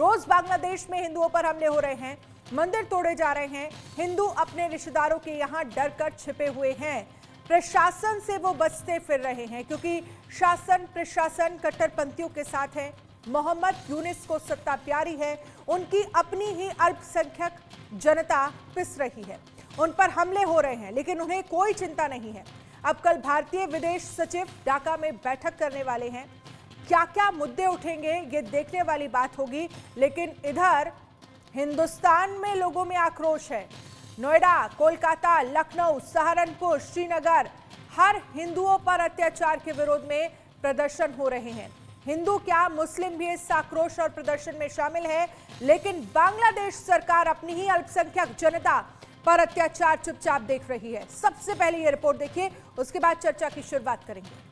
रोज बांग्लादेश में हिंदुओं पर हमले हो रहे हैं, मंदिर तोड़े जा रहे हैं, हिंदू अपने रिश्तेदारों के यहाँ डर कर छिपे हुए हैं। प्रशासन से वो बचते फिर रहे हैं क्योंकि शासन प्रशासन कट्टरपंथियों के साथ है। मोहम्मद यूनिस को सत्ता प्यारी है, उनकी अपनी ही अल्पसंख्यक जनता पिस रही है, उन पर हमले हो रहे हैं लेकिन उन्हें कोई चिंता नहीं है। अब कल भारतीय विदेश सचिव ढाका में बैठक करने वाले हैं, क्या क्या मुद्दे उठेंगे ये देखने वाली बात होगी। लेकिन इधर हिंदुस्तान में लोगों में आक्रोश है। नोएडा, कोलकाता, लखनऊ, सहारनपुर, श्रीनगर, हर हिंदुओं पर अत्याचार के विरोध में प्रदर्शन हो रहे हैं। हिंदू क्या मुस्लिम भी इस आक्रोश और प्रदर्शन में शामिल है, लेकिन बांग्लादेश सरकार अपनी ही अल्पसंख्यक जनता पर अत्याचार चुपचाप देख रही है। सबसे पहले ये रिपोर्ट देखिए, उसके बाद चर्चा की शुरुआत करेंगे।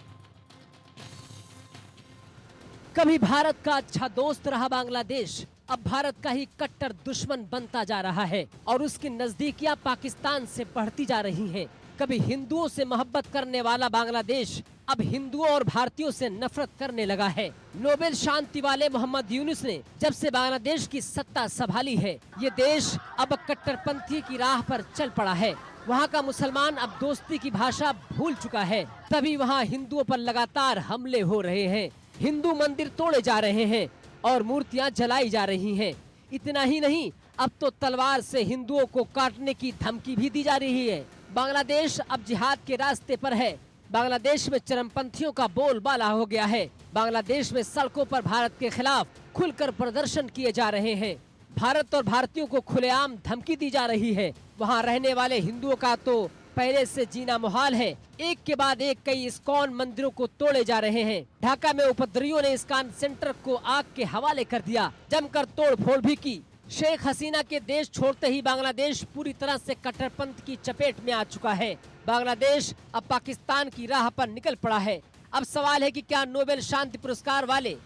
कभी भारत का अच्छा दोस्त रहा बांग्लादेश, अब भारत का ही कट्टर दुश्मन बनता जा रहा है और उसकी नजदीकियां पाकिस्तान से बढ़ती जा रही हैं। कभी हिंदुओं से मोहब्बत करने वाला बांग्लादेश अब हिंदुओं और भारतीयों से नफरत करने लगा है। नोबेल शांति वाले मोहम्मद यूनुस ने जब से बांग्लादेश की सत्ता संभाली है, ये देश अब कट्टरपंथी की राह पर चल पड़ा है। वहाँ का मुसलमान अब दोस्ती की भाषा भूल चुका है, तभी वहाँ हिंदुओं पर लगातार हमले हो रहे हैं। हिंदू मंदिर तोड़े जा रहे हैं और मूर्तियां जलाई जा रही हैं। इतना ही नहीं, अब तो तलवार से हिंदुओं को काटने की धमकी भी दी जा रही है। बांग्लादेश अब जिहाद के रास्ते पर है। बांग्लादेश में चरमपंथियों का बोलबाला हो गया है। बांग्लादेश में सड़कों पर भारत के खिलाफ खुलकर प्रदर्शन किए जा रहे हैं। भारत और भारतीयों को खुलेआम धमकी दी जा रही है। वहाँ रहने वाले हिंदुओं का तो पहले से जीना मुहाल है। एक के बाद एक कई इस्कॉन मंदिरों को तोड़े जा रहे हैं। ढाका में उपद्रवियों ने इस्कॉन सेंटर को आग के हवाले कर दिया, जमकर तोड़फोड़ भी की। शेख हसीना के देश छोड़ते ही बांग्लादेश पूरी तरह से कट्टरपंथ की चपेट में आ चुका है। बांग्लादेश अब पाकिस्तान की राह पर निकल पड़ा है। अब सवाल है कि क्या नोबेल शांति पुरस्कार वाले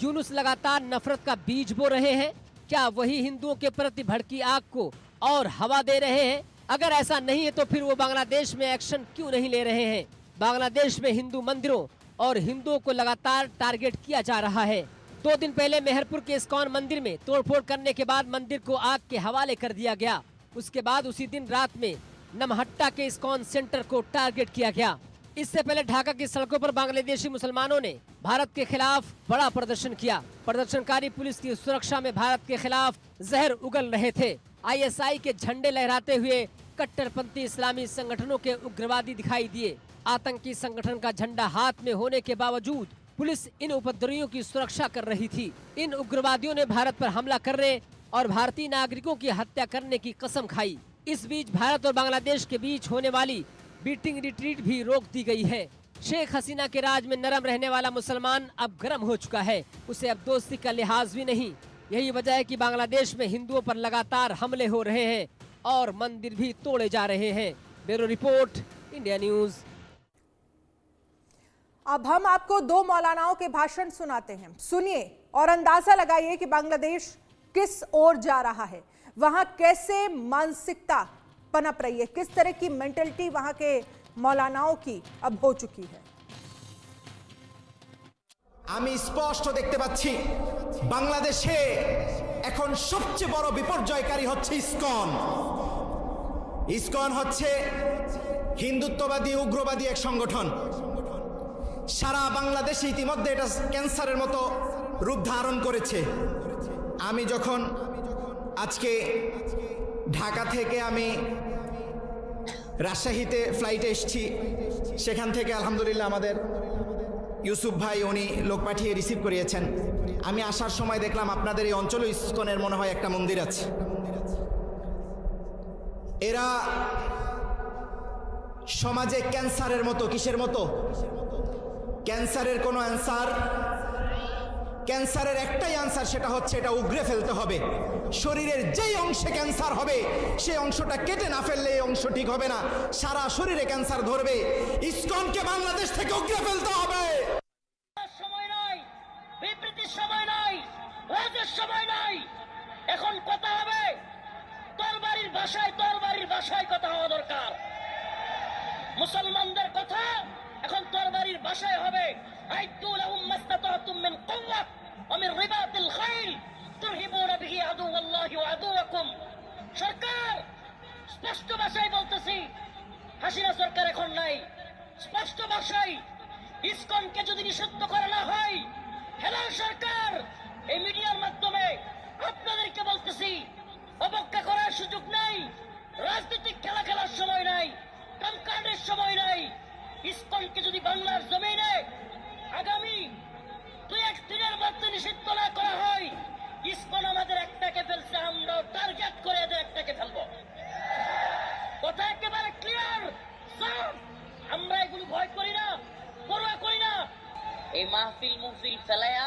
यूनुस लगातार नफरत का बीज बो रहे हैं? क्या वही हिंदुओं के प्रति भड़की आग को और हवा दे रहे हैं? अगर ऐसा नहीं है तो फिर वो बांग्लादेश में एक्शन क्यों नहीं ले रहे हैं? बांग्लादेश में हिंदू मंदिरों और हिंदुओं को लगातार टारगेट किया जा रहा है। 2 दिन पहले मेहरपुर के इस्कॉन मंदिर में तोड़फोड़ करने के बाद मंदिर को आग के हवाले कर दिया गया। उसके बाद उसी दिन रात में नमहट्टा के इस्कॉन सेंटर को टारगेट किया गया। इससे पहले ढाका की सड़कों पर बांग्लादेशी मुसलमानों ने भारत के खिलाफ बड़ा प्रदर्शन किया। प्रदर्शनकारी पुलिस की सुरक्षा में भारत के खिलाफ जहर उगल रहे थे। ISI के झंडे लहराते हुए कट्टरपंथी इस्लामी संगठनों के उग्रवादी दिखाई दिए। आतंकी संगठन का झंडा हाथ में होने के बावजूद पुलिस इन उपद्रवियों की सुरक्षा कर रही थी। इन उग्रवादियों ने भारत पर हमला करने और भारतीय नागरिकों की हत्या करने की कसम खाई। इस बीच भारत और बांग्लादेश के बीच होने वाली बीटिंग रिट्रीट भी रोक दी गई है। शेख हसीना के राज में नरम रहने वाला मुसलमान अब गर्म हो चुका है। उसे अब दोस्ती का लिहाज भी नहीं। यही वजह है कि बांग्लादेश में हिंदुओं पर लगातार हमले हो रहे हैं और मंदिर भी तोड़े जा रहे हैं। Bureau report, India news. अब हम आपको 2 मौलानाओं के भाषण सुनाते हैं, सुनिए और अंदाजा लगाइए कि बांग्लादेश किस ओर जा रहा है, वहां कैसे मानसिकता पनप रही है, किस तरह की मेंटलिटी वहां के मौलानाओं की अब हो चुकी है। আমি স্পষ্ট দেখতে পাচ্ছি বাংলাদেশে এখন সবচেয়ে বড় বিপর্যয়কারী হচ্ছে ইসকন। ইসকন হচ্ছে হিন্দুত্ববাদী উগ্রবাদী এক সংগঠন। সারা বাংলাদেশে ইতিমধ্যে এটা ক্যান্সারের মতো রূপ ধারণ করেছে। আমি যখন আজকে ঢাকা থেকে আমি রাজশাহীতে ফ্লাইটে এসেছি, সেখান থেকে আলহামদুলিল্লাহ আমাদের ইউসুফ ভাই উনি লোক পাঠিয়ে রিসিভ করিয়েছেন। আমি আসার সময় দেখলাম আপনাদের এই অঞ্চলে ইসকনের মনে হয় একটা মন্দির আছে। এরা সমাজে ক্যান্সারের মতো, কিসের মতো? ক্যান্সারের কোনো অ্যান্সার, ক্যান্সারের একটাই অ্যান্সার, সেটা হচ্ছে এটা উগরে ফেলতে হবে। শরীরের যেই অংশে ক্যান্সার হবে সেই অংশটা কেটে না ফেললে এই অংশ ঠিক হবে না, সারা শরীরে ক্যান্সার ধরবে। ইসকনকে বাংলাদেশ থেকে উগরে ফেলতে হবে। সময় নাই, বিবৃতির সময় নাই, রাজের সময় নাই। এখন কথা হবে তরবারির ভাষায় কথা হওয়া দরকার। মুসলমানদের কথা এখন তরবারির ভাষায় হবে। আইদু লাহুম মাস্তাতাতুম মিন কুওয়াত ওয়া মিন রিবাতিল খাইল তুরহিবু স্পষ্ট ভাষায় বলতেছি, হাসিনা সরকার এখন নাই। স্পষ্ট ভাষায় ইসকনকে যদি নিষিদ্ধ করা না হয়, হেলাল সরকার এই মিডিয়ার মাধ্যমে আপনাদেরকে বলতেছি, অবজ্ঞা করার সুযোগ নাই, রাজনৈতিক খেলা খেলার সময় নাই, কামকাজের সময় নাই। ইসকনকে যদি বাংলার জমিনে আগামী 2-1 দিনের মধ্যে নিষিদ্ধ না করা হয়, ইসকন আমাদের একটাকে ফেলছে, আমরা টার্গেট করে এদের একটাকে ফেলবো। কথা একেবারে ক্লিয়ার। আমরা এগুলো ভয় করি না, পরোয়া করি না। এই মাহফিল মুহফিল ফেলায়া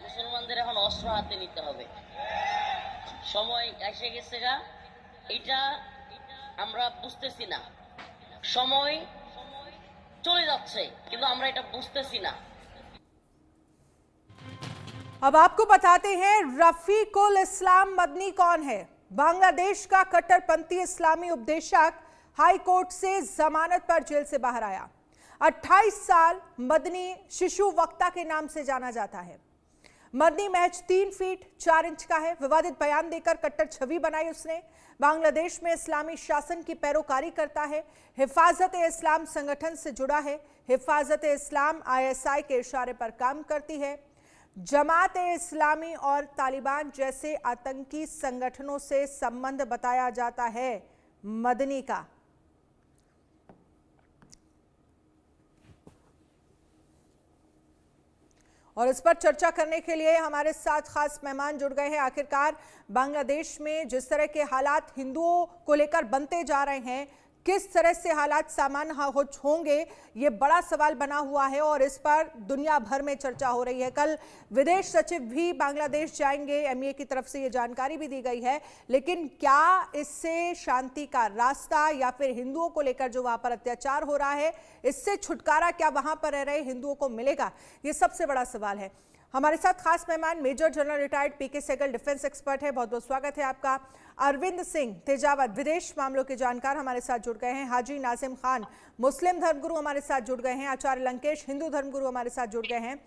মুসলমানদের এখন অস্ত্র হাতে নিতে হবে। সময় এসে গেছে গা, এটা আমরা বুঝতেছি না। সময় চলে যাচ্ছে, কিন্তু আমরা এটা বুঝতেছি না। अब आपको बताते हैं रफीकुल इस्लाम मदनी कौन है। बांग्लादेश का कट्टरपंथी इस्लामी उपदेशक हाई कोर्ट से जमानत पर जेल से बाहर आया। 28 साल मदनी शिशु वक्ता के नाम से जाना जाता है। मदनी महज 3 फीट 4 इंच का है। विवादित बयान देकर कट्टर छवि बनाई उसने। बांग्लादेश में इस्लामी शासन की पैरोकारी करता है। हिफाजत-ए-इस्लाम संगठन से जुड़ा है। हिफाजत-ए-इस्लाम ISI के इशारे पर काम करती है। जमात-ए-इस्लामी और तालिबान जैसे आतंकी संगठनों से संबंध बताया जाता है मदनी का। और इस पर चर्चा करने के लिए हमारे साथ खास मेहमान जुड़ गए हैं। आखिरकार बांग्लादेश में जिस तरह के हालात हिंदुओं को लेकर बनते जा रहे हैं, किस तरह से हालात सामान्य होंगे, ये बड़ा सवाल बना हुआ है और इस पर दुनिया भर में चर्चा हो रही है। कल विदेश सचिव भी बांग्लादेश जाएंगे, MEA की तरफ से ये जानकारी भी दी गई है। लेकिन क्या इससे शांति का रास्ता या फिर हिंदुओं को लेकर जो वहां पर अत्याचार हो रहा है, इससे छुटकारा क्या वहां पर रह रहे हिंदुओं को मिलेगा, ये सबसे बड़ा सवाल है। हमारे साथ खास मेहमान major general retired PK Sehgal defence expert है, बहुत बहुत स्वागत है आपका। अरविंद सिंह तेजावत विदेश मामलों के जानकार हमारे साथ जुड़ गए हैं। हाजी नाजिम खान मुस्लिम धर्मगुरु हमारे साथ जुड़ गए हैं। आचार्य लंकेश हिंदू धर्मगुरु हमारे साथ जुड़ गए हैं।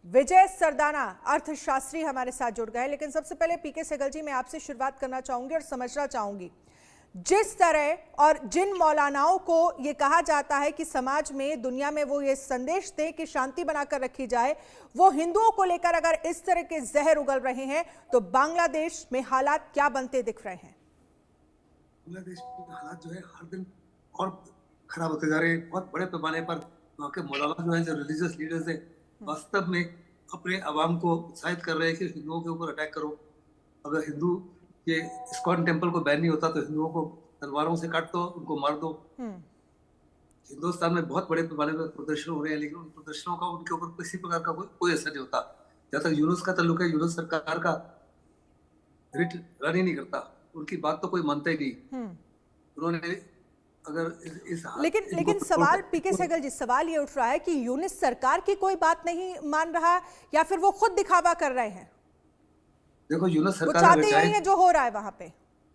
विजय सरदाना अर्थशास्त्री हमारे साथ जुड़ गए हैं। लेकिन सबसे पहले PK सहगल जी, मैं आपसे शुरुआत करना चाहूंगी और समझना चाहूंगी, जिस तरह और जिन मौलानाओं को ये कहा जाता है कि समाज में दुनिया में वो ये संदेश दें कि शांति बनाकर रखी जाए, वो हिंदुओं को लेकर अगर इस तरह के जहर उगल रहे हैं तो बांग्लादेश में हालात क्या बनते दिख रहे हैं? बांग्लादेश के हालात जो है हर दिन और खराब होते जा रहे हैं। बहुत बड़े पैमाने पर वहाँ के मौलाना जो है, जो रिलीजियस लीडर्स है, वास्तव में अपने अवाम को उत्साहित कर रहे हैं कि हिंदुओं के ऊपर अटैक करो। अगर हिंदू ये इस्कॉन टेम्पल को बैन नहीं होता तो हिंदुओं को तलवारों से काट दो, उनको मार दो। हिंदुस्तान में बहुत बड़े पैमाने पर प्रदर्शन हो रहे हैं, लेकिन उन प्रदर्शनों का उनके ऊपर किसी प्रकार का कोई असर नहीं होता। जहाँ तक यूनुस का ताल्लुक है, यूनुस सरकार का रिट रन ही नहीं करता, उनकी बात तो कोई मानता ही नहीं। उन्होंने अगर लेकिन सवाल PK सहगल जी, सवाल ये उठ रहा है कि यूनुस सरकार की कोई बात नहीं मान रहा या फिर वो खुद दिखावा कर रहे हैं? देखो यूनुस सरकार चाहते यही है जो हो रहा है वहां पे।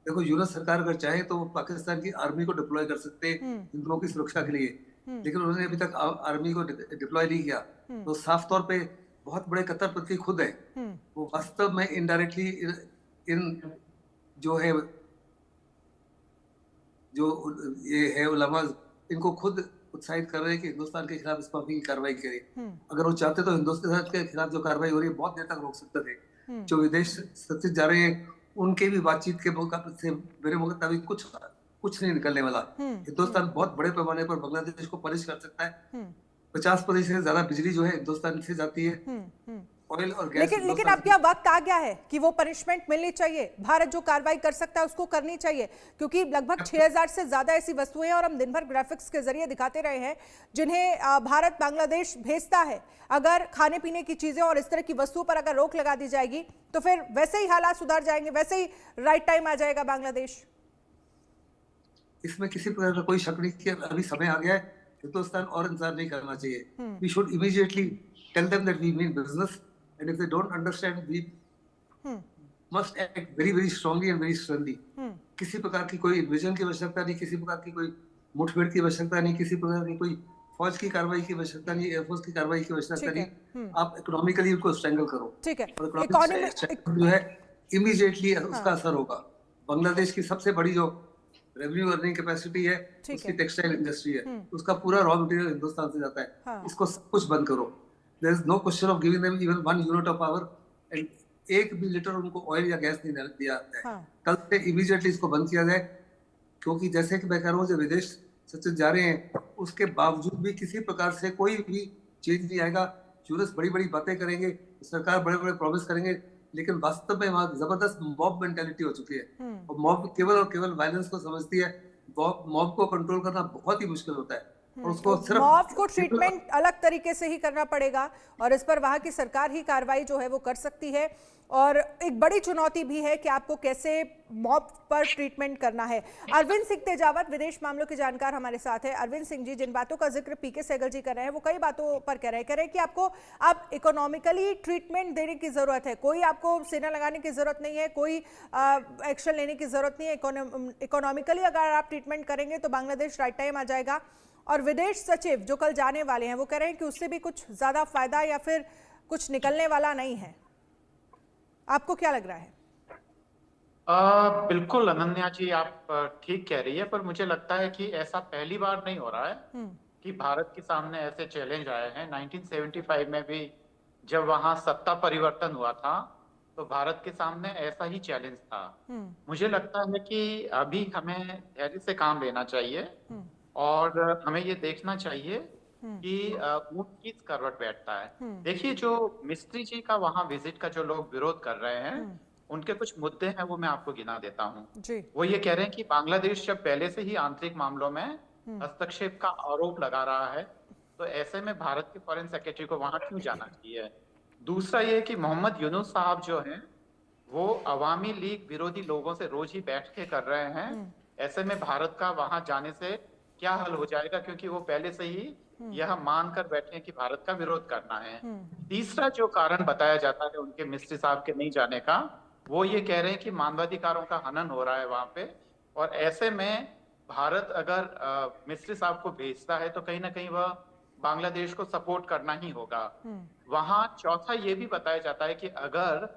देखो यूनुस सरकार अगर चाहे तो वो पाकिस्तान की आर्मी को डिप्लॉय कर सकते हैं हिंदुओं की सुरक्षा के लिए, लेकिन उन्होंने अभी तक आर्मी को डिप्लॉय नहीं किया। तो साफ तौर पे बहुत बड़े कट्टरपंथी खुद है। वो वास्तव में इनडायरेक्टली इन जो है, जो ये है उलमा, इनको खुद उत्साहित कर रहे हैं कि हिंदुस्तान के खिलाफ इस पर की कार्रवाई करे। अगर वो चाहते तो हिंदुस्तान के खिलाफ जो कार्रवाई हो रही है बहुत देर तक रोक सकते थे। जो विदेश सचिव जा रहे हैं उनके भी बातचीत के से मेरे मुताबिक कुछ नहीं निकलने वाला। हिंदुस्तान बहुत बड़े पैमाने पर बांग्लादेश को पनिश कर सकता है। 50% से ज्यादा बिजली जो है हिंदुस्तान से जाती है, ऑयल और गैस। लेकिन अब क्या वक्त आ गया है कि वो पनिशमेंट मिलनी चाहिए? भारत जो कार्रवाई कर सकता है उसको करनी चाहिए, क्योंकि लगभग 6000 से ज्यादा ऐसी वस्तुएं और हम दिन भर ग्राफिक्स के जरिए दिखाते रहे हैं जिन्हें भारत बांग्लादेश भेजता है। अगर खाने पीने की चीजें और इस तरह की वस्तुओं पर अगर रोक लगा दी जाएगी तो फिर वैसे ही हालात सुधर जाएंगे, वैसे ही राइट टाइम आ जाएगा बांग्लादेश। इसमें किसी प्रकार का कोई शक नहीं कि अभी समय आ गया है। हिंदुस्तान और इंतजार नहीं करना चाहिए। We should immediately tell them that we mean business, and if they don't understand, we must act very very strongly and very sternly. किसी प्रकार की कोई इन्वेजन की आवश्यकता नहीं, किसी प्रकार की कोई मुठभेड़ की आवश्यकता नहीं, किसी प्रकार की कोई फौज की कार्रवाई की आवश्यकता नहीं, एयरफोर्स की कार्रवाई की आवश्यकता नहीं। आप इकोनॉमिकली उनको स्ट्रैंगल करो। ठीक है, और इकोनॉमिक जो है इमीडिएटली उसका असर होगा। बांग्लादेश की सबसे बड़ी जो रेवेन्यू अर्निंग कैपेसिटी है, ठीक उसकी है। टेक्सटाइल इंडस्ट्री है, उसका पूरा रॉ मटेरियल हिंदुस्तान से जाता है। हाँ। इसको सब कुछ बंद करो। There is no question of giving them even 1 unit of power, and एक भी लीटर उनको ऑयल या गैस नहीं दिया जाता है। हाँ। कल से इमीडिएटली इसको बंद किया जाए, क्योंकि जैसे कि मैं कह रहा हूँ, जो विदेश सचिव जा रहे हैं, उसके बावजूद भी किसी प्रकार से कोई भी चेंज नहीं आएगा। जूरिस्ट बड़ी बड़ी बातें करेंगे, सरकार बड़े बड़े प्रॉमिस करेंगे, लेकिन वास्तव में वहाँ जबरदस्त मॉब मेंटालिटी हो चुकी है, और मॉब केवल और केवल वायलेंस को समझती है। मॉब को कंट्रोल करना बहुत ही मुश्किल होता है, और उसको सिर्फ मॉब को ट्रीटमेंट अलग तरीके से ही करना पड़ेगा, और इस पर वहां की सरकार ही कार्रवाई जो है वो कर सकती है। और एक बड़ी चुनौती भी है कि आपको कैसे मॉब पर ट्रीटमेंट करना है। अरविंद सिंह तेजावत विदेश मामलों के जानकार हमारे साथ है। अरविंद सिंह जी, जिन बातों का जिक्र पीके सहगल जी कर रहे हैं, वो कई बातों पर कह रहे हैं कि आपको अब इकोनॉमिकली ट्रीटमेंट देने की जरूरत है, कोई आपको सेना लगाने की जरूरत नहीं है, कोई एक्शन लेने की जरूरत नहीं है। इकोनॉमिकली अगर आप ट्रीटमेंट करेंगे तो बांग्लादेश राइट टाइम आ जाएगा। और विदेश सचिव जो कल जाने वाले हैं, वो कह रहे हैं कि उससे भी कुछ ज्यादा फायदा या फिर कुछ निकलने वाला नहीं है। आपको क्या लग रहा है? बिल्कुल अनन्या जी, आप ठीक कह रही है, पर मुझे लगता है कि ऐसा पहली बार नहीं हो रहा है कि भारत के सामने ऐसे चैलेंज आए हैं। 1975 में भी जब वहां सत्ता परिवर्तन हुआ था, तो भारत के सामने ऐसा ही चैलेंज था। मुझे लगता है कि अभी हमें धैर्य से काम लेना चाहिए, और हमें ये देखना चाहिए कि ऊंट किस करवट बैठता है। देखिए, जो मिस्त्री जी का वहां विजिट का जो लोग विरोध कर रहे हैं, उनके कुछ मुद्दे हैं, वो मैं आपको गिना देता हूँ। वो ये कह रहे हैं कि बांग्लादेश जब पहले से ही आंतरिक मामलों में हस्तक्षेप का आरोप लगा रहा है, तो ऐसे में भारत के फॉरेन सेक्रेटरी को वहां क्यों जाना चाहिए। दूसरा ये कि मोहम्मद यूनुस साहब जो हैं, वो अवामी लीग विरोधी लोगों से रोज ही बैठ के कर रहे हैं। ऐसे में भारत का वहां जाने से क्या हल हो जाएगा, क्योंकि वो पहले से ही यह मान कर बैठे हैं कि भारत का विरोध करना है। तीसरा जो कारण बताया जाता है उनके मिस्त्री साहब के नहीं जाने का, वो ये कह रहे हैं कि मानवाधिकारों का हनन हो रहा है वहां पे, और ऐसे में भारत अगर मिस्त्री साहब को भेजता है तो कहीं ना कहीं वह बांग्लादेश को सपोर्ट करना ही होगा। वहां चौथा ये भी बताया जाता है कि अगर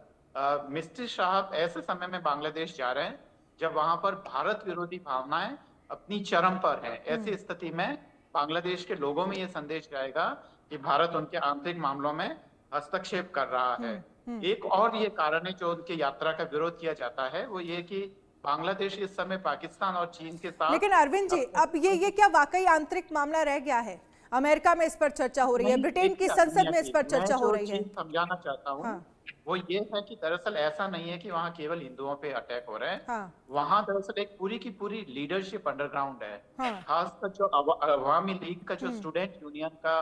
मिस्त्री साहब ऐसे समय में बांग्लादेश जा रहे हैं जब वहां पर भारत विरोधी भावनाएं अपनी चरम पर है, ऐसी स्थिति में बांग्लादेश के लोगों में ये संदेश जाएगा कि भारत उनके आंतरिक मामलों में हस्तक्षेप कर रहा है। एक और ये कारण है जो उनके यात्रा का विरोध किया जाता है, वो ये कि बांग्लादेश इस समय पाकिस्तान और चीन के साथ। लेकिन अरविंद जी, अब ये क्या वाकई आंतरिक मामला रह गया है? अमेरिका में इस पर चर्चा हो रही है, ब्रिटेन की संसद में इस पर चर्चा हो रही है। समझाना चाहता हूँ वो ये है कि दरअसल ऐसा नहीं है कि वहाँ केवल हिंदुओं पे अटैक हो रहे हैं। वहाँ दरअसल एक पूरी की पूरी लीडरशिप अंडरग्राउंड है। खासकर जो अवामी लीग का जो स्टूडेंट यूनियन का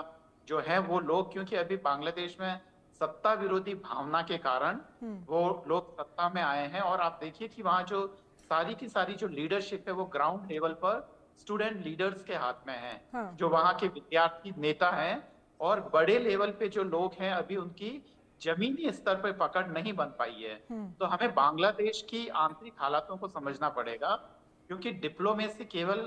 जो है वो लोग, क्योंकि अभी बांग्लादेश में सत्ता विरोधी भावना के कारण वो लोग सत्ता में आए हैं, और आप देखिए कि वहाँ जो सारी की सारी जो लीडरशिप है वो ग्राउंड लेवल पर स्टूडेंट लीडर्स के हाथ में है, जो वहाँ के विद्यार्थी नेता हैं, और बड़े लेवल पे जो लोग हैं अभी उनकी जमीनी स्तर पर पकड़ नहीं बन पाई है। तो हमें बांग्लादेश की आंतरिक हालातों को समझना पड़ेगा, क्योंकि डिप्लोमेसी केवल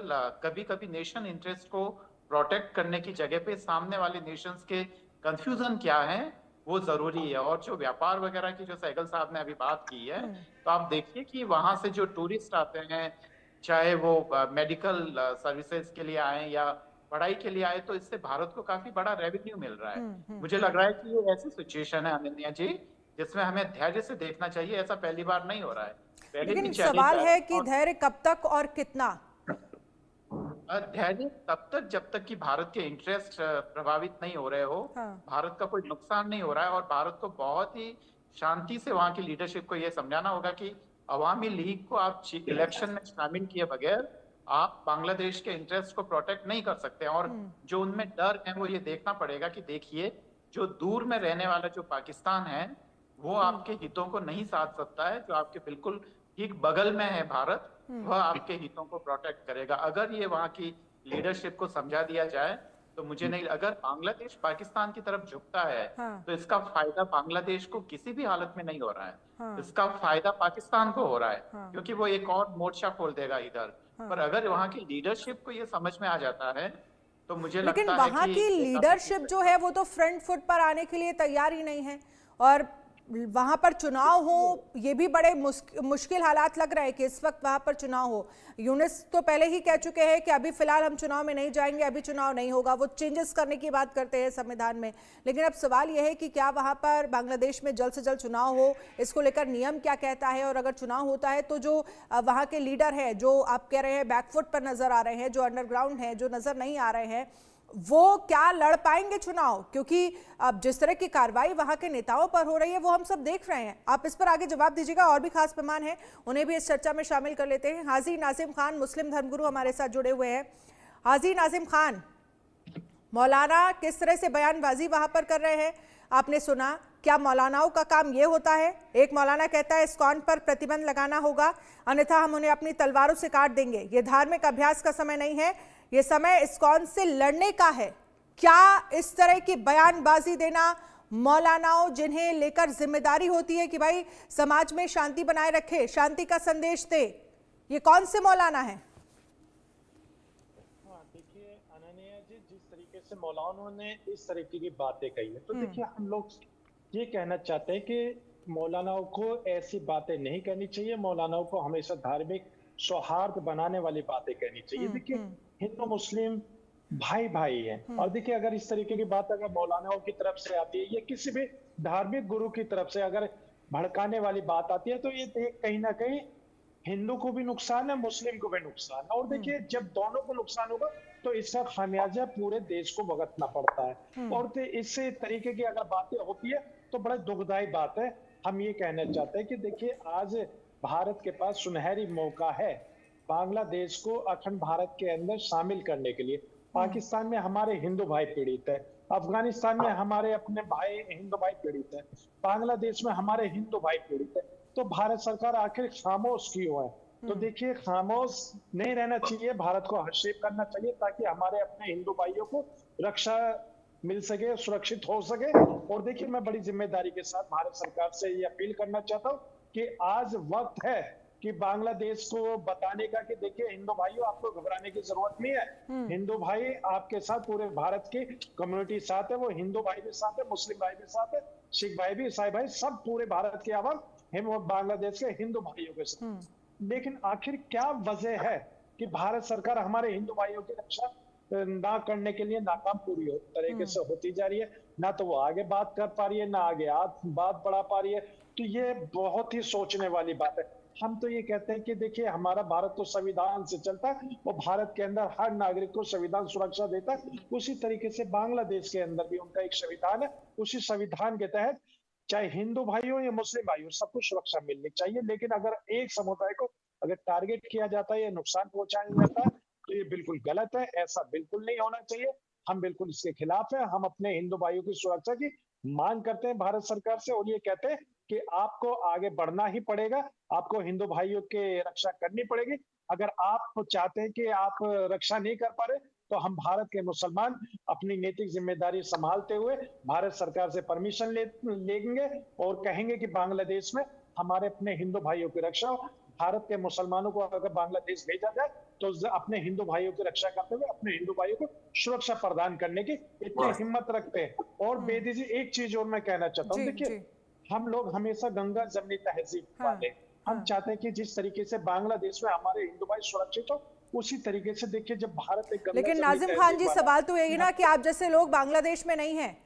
कभी कभी नेशन इंटरेस्ट को प्रोटेक्ट करने की जगह पे सामने वाले नेशंस के कंफ्यूजन क्या है वो जरूरी है। और जो व्यापार वगैरह की जो सहगल साहब ने अभी बात की है, तो आप देखिए कि वहां से जो टूरिस्ट आते हैं, चाहे वो मेडिकल सर्विसेज के लिए आए या पढ़ाई के लिए आए, तो इससे भारत को काफी बड़ा रेवेन्यू मिल रहा है। मुझे लग रहा है कि ये ऐसी सिचुएशन है अनन्या जी, जिसमें हमें धैर्य से देखना चाहिए। ऐसा पहली बार नहीं हो रहा है। लेकिन सवाल है कि धैर्य कब तक और कितना? धैर्य तब तक जब तक कि भारत के इंटरेस्ट प्रभावित नहीं हो रहे हो, भारत का कोई नुकसान नहीं हो रहा है, और भारत को बहुत ही शांति से वहां की लीडरशिप को यह समझाना होगा कि अवामी लीग को आप इलेक्शन में शामिल किए बगैर आप बांग्लादेश के इंटरेस्ट को प्रोटेक्ट नहीं कर सकते। और जो उनमें डर है वो ये देखना पड़ेगा कि देखिए, जो दूर में रहने वाला जो पाकिस्तान है वो आपके हितों को नहीं साध सकता है, जो आपके बिल्कुल ठीक बगल में है भारत, वह आपके हितों को प्रोटेक्ट करेगा। अगर ये वहाँ की लीडरशिप को समझा दिया जाए तो मुझे नहीं, अगर बांग्लादेश पाकिस्तान की तरफ झुकता है तो इसका फायदा बांग्लादेश को किसी भी हालत में नहीं हो रहा है, इसका फायदा पाकिस्तान को हो रहा है, क्योंकि वो एक और मोर्चा खोल देगा इधर। पर अगर वहाँ की लीडरशिप को ये समझ में आ जाता है तो मुझे लगता है कि वहाँ की लीडरशिप जो है वो तो फ्रंट फुट पर आने के लिए तैयार ही नहीं है। और वहां पर चुनाव हो, ये भी बड़े मुश्किल हालात लग रहे हैं कि इस वक्त वहां पर चुनाव हो। यूनिस तो पहले ही कह चुके हैं कि अभी फिलहाल हम चुनाव में नहीं जाएंगे, अभी चुनाव नहीं होगा। वो चेंजेस करने की बात करते हैं संविधान में, लेकिन अब सवाल यह है कि क्या वहां पर बांग्लादेश में जल्द से जल्द चुनाव हो, इसको लेकर नियम क्या कहता है, और अगर चुनाव होता है तो जो वहां के लीडर है, जो आप कह रहे हैं बैकफुट पर नजर आ रहे हैं, जो अंडरग्राउंड है, जो नजर नहीं आ रहे हैं, वो क्या लड़ पाएंगे चुनाव? क्योंकि अब जिस तरह की कार्रवाई वहां के नेताओं पर हो रही है वो हम सब देख रहे हैं। आप इस पर आगे जवाब दीजिएगा। और भी खास मेहमान हैं, उन्हें भी इस चर्चा में शामिल कर लेते हैं। हाजी नाजिम खान, मुस्लिम धर्मगुरु, हमारे साथ जुड़े हुए हैं। हाजी नाजिम खान, मौलाना किस तरह से बयानबाजी वहां पर कर रहे हैं आपने सुना। क्या मौलानाओं का काम ये होता है? एक मौलाना कहता है इस्कॉन पर प्रतिबंध लगाना होगा, अन्यथा हम उन्हें अपनी तलवारों से काट देंगे। ये धार्मिक अभ्यास का समय नहीं है, ये समय इस्कॉन से लड़ने का है। क्या इस तरह की बयानबाजी देना मौलानाओं, जिन्हें लेकर जिम्मेदारी होती है कि भाई समाज में शांति बनाए रखे, शांति का संदेश दे, ये कौन से मौलाना है? देखिए अनन्या जी, जिस तरीके से मौलानाओं ने इस तरीके की बातें कही है, तो देखिए हम लोग ये कहना चाहते हैं कि मौलानाओं को ऐसी बातें नहीं करनी चाहिए। मौलानाओं को हमेशा धार्मिक सौहार्द बनाने वाली बातें कहनी चाहिए। देखिए हिंदू मुस्लिम भाई भाई हैं, और देखिए अगर इस तरीके की बात अगर मौलानाओं की तरफ से आती है या किसी भी धार्मिक गुरु की तरफ से अगर भड़काने वाली बात आती है, तो ये कहीं ना कहीं हिंदू को भी नुकसान है, मुस्लिम को भी नुकसान है। और देखिए जब दोनों को नुकसान होगा तो इसका खामियाजा पूरे देश को भुगतना पड़ता है। और तो इस तरीके की अगर बातें होती है तो बड़ा दुखदायी बात है। हम ये कहना चाहते हैं कि देखिए आज भारत के पास सुनहरी मौका है बांग्लादेश को अखंड भारत के अंदर शामिल करने के लिए। पाकिस्तान में हमारे हिंदू भाई पीड़ित है, अफगानिस्तान में हमारे अपने भाई हिंदू भाई पीड़ित है, बांग्लादेश में हमारे हिंदू भाई पीड़ित है। तो भारत सरकार आखिर खामोश क्यों है? तो देखिए खामोश नहीं रहना चाहिए, भारत को हस्तक्षेप करना चाहिए ताकि हमारे अपने हिंदू भाइयों को रक्षा मिल सके, सुरक्षित हो सके। और देखिए मैं बड़ी जिम्मेदारी के साथ भारत सरकार से ये अपील करना चाहता हूँ कि आज वक्त है कि बांग्लादेश को बताने का कि देखिए हिंदू भाइयों, आपको घबराने की जरूरत नहीं है। हिंदू भाई आपके साथ, पूरे भारत की कम्युनिटी साथ है, वो हिंदू भाई भी साथ है, मुस्लिम भाई भी साथ है, सिख भाई भी, ईसाई भाई, सब पूरे भारत के आवाम हम बांग्लादेश के हिंदू भाइयों के साथ। लेकिन आखिर क्या वजह है कि भारत सरकार हमारे हिंदू भाइयों की रक्षा ना करने के लिए नाकाम पूरी तरीके से होती जा रही है? ना तो वो आगे बात कर पा रही है, ना आगे बात बढ़ा पा रही है। तो ये बहुत ही सोचने वाली बात है। हम तो ये कहते हैं कि देखिए हमारा भारत तो संविधान से चलता है, और भारत के अंदर हर नागरिक को संविधान सुरक्षा देता है। उसी तरीके से बांग्लादेश के अंदर भी उनका एक संविधान है, उसी संविधान के तहत चाहे हिंदू भाई हो या मुस्लिम भाई हो, सबको सुरक्षा मिलनी चाहिए। लेकिन अगर एक समुदाय को अगर टारगेट किया जाता है या नुकसान पहुंचाया जाता है तो ये बिल्कुल गलत है, ऐसा बिल्कुल नहीं होना चाहिए। हम बिल्कुल इसके खिलाफ हैं। हम अपने हिंदू भाइयों की सुरक्षा की मांग करते हैं भारत सरकार से, और ये कहते हैं कि आपको आगे बढ़ना ही पड़ेगा, आपको हिंदू भाइयों की रक्षा करनी पड़ेगी। अगर आप चाहते हैं कि आप रक्षा नहीं कर पा रहे, तो हम भारत के मुसलमान अपनी नैतिक जिम्मेदारी संभालते हुए भारत सरकार से परमिशन लेंगे और कहेंगे कि बांग्लादेश में हमारे अपने हिंदू भाइयों की रक्षा हो। भारत के मुसलमानों को अगर बांग्लादेश भेजा जाए तो अपने हिंदू भाइयों की रक्षा करते हुए अपने हिंदू भाइयों को सुरक्षा प्रदान करने की इतनी हिम्मत रखते हैं। और बेदी जी, एक चीज और मैं कहना चाहता हूँ, देखिए हम लोग हमेशा गंगा जमनी तहजीब वाले, हम चाहते हैं कि जिस तरीके से बांग्लादेश में हमारे हिंदू भाई सुरक्षित हो, उसी तरीके से देखिए जब भारत एक, लेकिन नाजिम खान जी सवाल तो यही ना कि आप जैसे लोग बांग्लादेश में नहीं हैं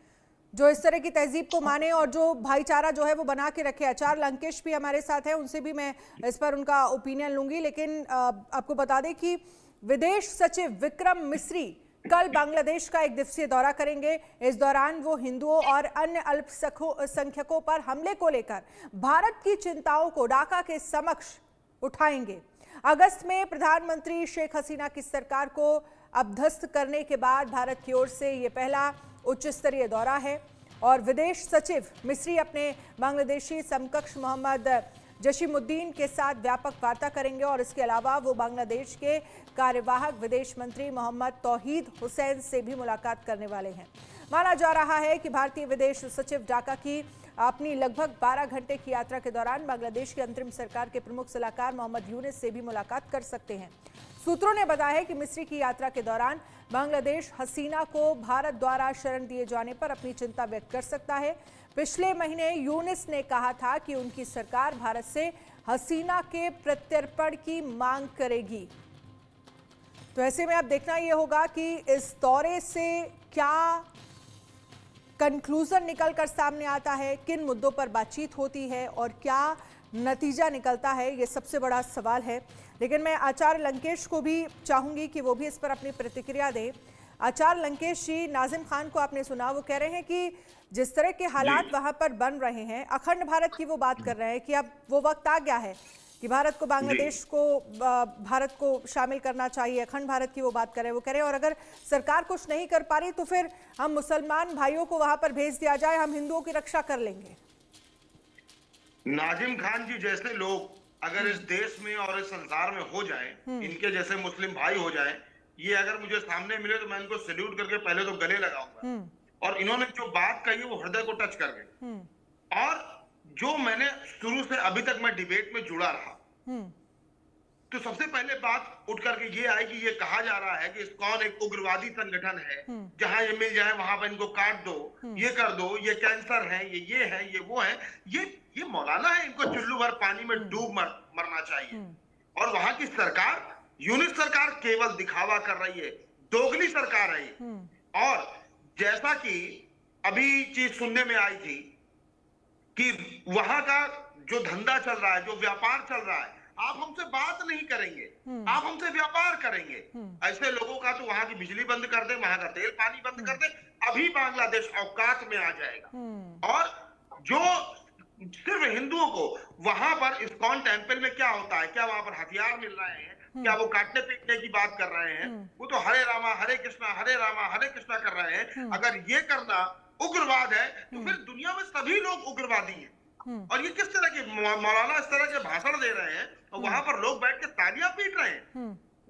जो इस तरह की तहजीब को माने और जो भाईचारा जो है वो बना के रखे। आचार्य लंकेश भी हमारे साथ है, उनसे भी मैं इस पर उनका ओपिनियन लूंगी। लेकिन आपको बता दें कि विदेश सचिव विक्रम मिस्री कल बांग्लादेश का 1 दिवसीय दौरा करेंगे। इस दौरान वो हिंदुओं और अन्य अल्पसंख्यकों पर हमले को लेकर भारत की चिंताओं को ढाका के समक्ष उठाएंगे। अगस्त में प्रधानमंत्री शेख हसीना की सरकार को अपदस्थ करने के बाद भारत की ओर से ये पहला उच्च स्तरीय दौरा है, और विदेश सचिव मिस्री अपने बांग्लादेशी समकक्ष मोहम्मद जशीमुद्दीन के साथ व्यापक वार्ता करेंगे। और इसके अलावा वो बांग्लादेश के कार्यवाहक विदेश मंत्री मोहम्मद तौहीद हुसैन से भी मुलाकात करने वाले हैं। माना जा रहा है कि भारतीय विदेश सचिव ढाका की अपनी लगभग 12 घंटे की यात्रा के दौरान बांग्लादेश की अंतरिम सरकार के प्रमुख सलाहकार मोहम्मद यूनिस से भी मुलाकात कर सकते हैं। सूत्रों ने बताया है कि मिस्री की यात्रा के दौरान बांग्लादेश हसीना को भारत द्वारा शरण दिए जाने पर अपनी चिंता व्यक्त कर सकता है। पिछले महीने यूनिस ने कहा था कि उनकी सरकार भारत से हसीना के प्रत्यर्पण की मांग करेगी। तो ऐसे में अब देखना यह होगा कि इस दौरे से क्या कंक्लूजन निकलकर सामने आता है, किन मुद्दों पर बातचीत होती है और क्या नतीजा निकलता है, ये सबसे बड़ा सवाल है। लेकिन मैं आचार्य लंकेश को भी चाहूंगी कि वो भी इस पर अपनी प्रतिक्रिया दें। आचार्य लंकेश जी, नाजिम खान को आपने सुना, वो कह रहे हैं कि जिस तरह के हालात वहां पर बन रहे हैं, अखंड भारत की वो बात कर रहे हैं कि अब वो वक्त आ गया है कि भारत को बांग्लादेश को भारत को शामिल करना चाहिए, अखंड भारत की वो बात कर रहे हैं। वो कह रहे हैं और अगर सरकार कुछ नहीं कर पा रही तो फिर हम मुसलमान भाइयों को वहां पर भेज दिया जाए, हम हिंदुओं की रक्षा कर लेंगे। नाजिम खान जी जैसे लोग अगर इस देश में और इस संसार में हो जाए, इनके जैसे मुस्लिम भाई हो जाए, ये अगर मुझे सामने मिले तो मैं इनको सैल्यूट करके पहले तो गले लगाऊंगा। और इन्होंने जो बात कही वो हृदय को टच कर गई। और जो मैंने शुरू से अभी तक मैं डिबेट में जुड़ा रहा, तो सबसे पहले बात उठ करके ये आई कि ये कहा जा रहा है कि इस्कॉन एक उग्रवादी संगठन है, जहां ये मिल जाए वहां पर इनको काट दो, ये कर दो, ये कैंसर है, ये है, ये वो है, ये मौलाना है, इनको चुल्लू भर पानी में डूब मरना चाहिए। और वहां की सरकार, यूनिट सरकार केवल दिखावा कर रही है, दोगली सरकार है ये। और जैसा कि अभी चीज सुनने में आई थी कि वहां का जो धंधा चल रहा है, जो व्यापार चल रहा है, आप हमसे बात नहीं करेंगे, आप हमसे व्यापार करेंगे। ऐसे लोगों का तो वहां की बिजली बंद कर दे, वहां का तेल पानी बंद कर दे, अभी बांग्लादेश औकात में आ जाएगा। और जो सिर्फ हिंदुओं को वहां पर इस्कॉन टेम्पल में क्या होता है, क्या वहां पर हथियार मिल रहे हैं, क्या वो काटने पीटने की बात कर रहे हैं, वो तो हरे रामा हरे कृष्णा कर रहे हैं। अगर ये करना उग्रवाद है तो फिर दुनिया में सभी लोग उग्रवादी हैं। और ये किस तरह के मौलाना इस तरह के भाषण दे रहे हैं और वहां पर लोग बैठ के तालियां पीट रहे हैं।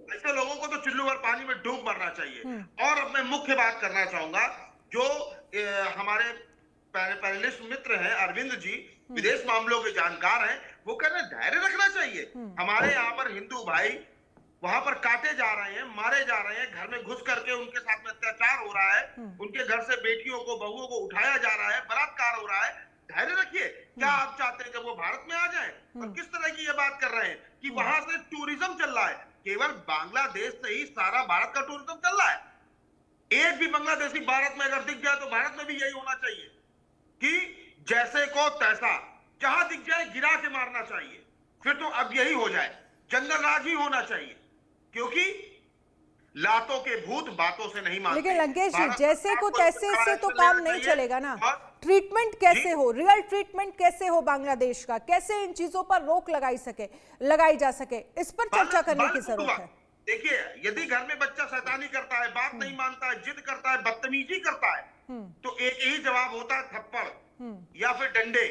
ऐसे लोगों को तो चुल्लू भर पानी में डूब मरना चाहिए। और अब मैं मुख्य बात करना चाहूंगा, जो हमारे पैनलिस्ट मित्र हैं अरविंद जी, विदेश मामलों के जानकार हैं, वो कह रहे हैं धैर्य रखना चाहिए। हमारे यहाँ पर हिंदू भाई वहां पर काटे जा रहे हैं, मारे जा रहे हैं, घर में घुस करके उनके साथ में अत्याचार हो रहा है, उनके घर से बेटियों को, बहुओं को उठाया जा रहा है, बलात्कार हो रहा है। धैर्य रखिए। क्या आप चाहते हैं जब वो भारत में आ जाए? और किस तरह की ये बात कर रहे हैं कि वहां से टूरिज्म चल रहा है, केवल बांग्लादेश से ही सारा भारत का टूरिज्म चल रहा है। एक भी बांग्लादेशी भारत में अगर दिख जाए तो भारत में भी यही होना चाहिए कि जैसे को तैसा, जहां दिख जाए गिरा के मारना चाहिए। फिर तो अब यही हो जाए, जंगल राज ही होना चाहिए, क्योंकि लातों के भूत बातों से नहीं मानते। लेकिन लंकेश जी, जैसे को तैसे से तो काम नहीं चलेगा ना। ट्रीटमेंट कैसे हो, रियल ट्रीटमेंट कैसे हो बांग्लादेश का, कैसे इन चीजों पर रोक लगाई जा सके, इस पर चर्चा करने की जरूरत है। देखिए, यदि घर में बच्चा शैतानी करता है, बात नहीं मानता है, जिद करता है, बदतमीजी करता है, तो एक ही जवाब होता है, थप्पड़ या फिर डंडे।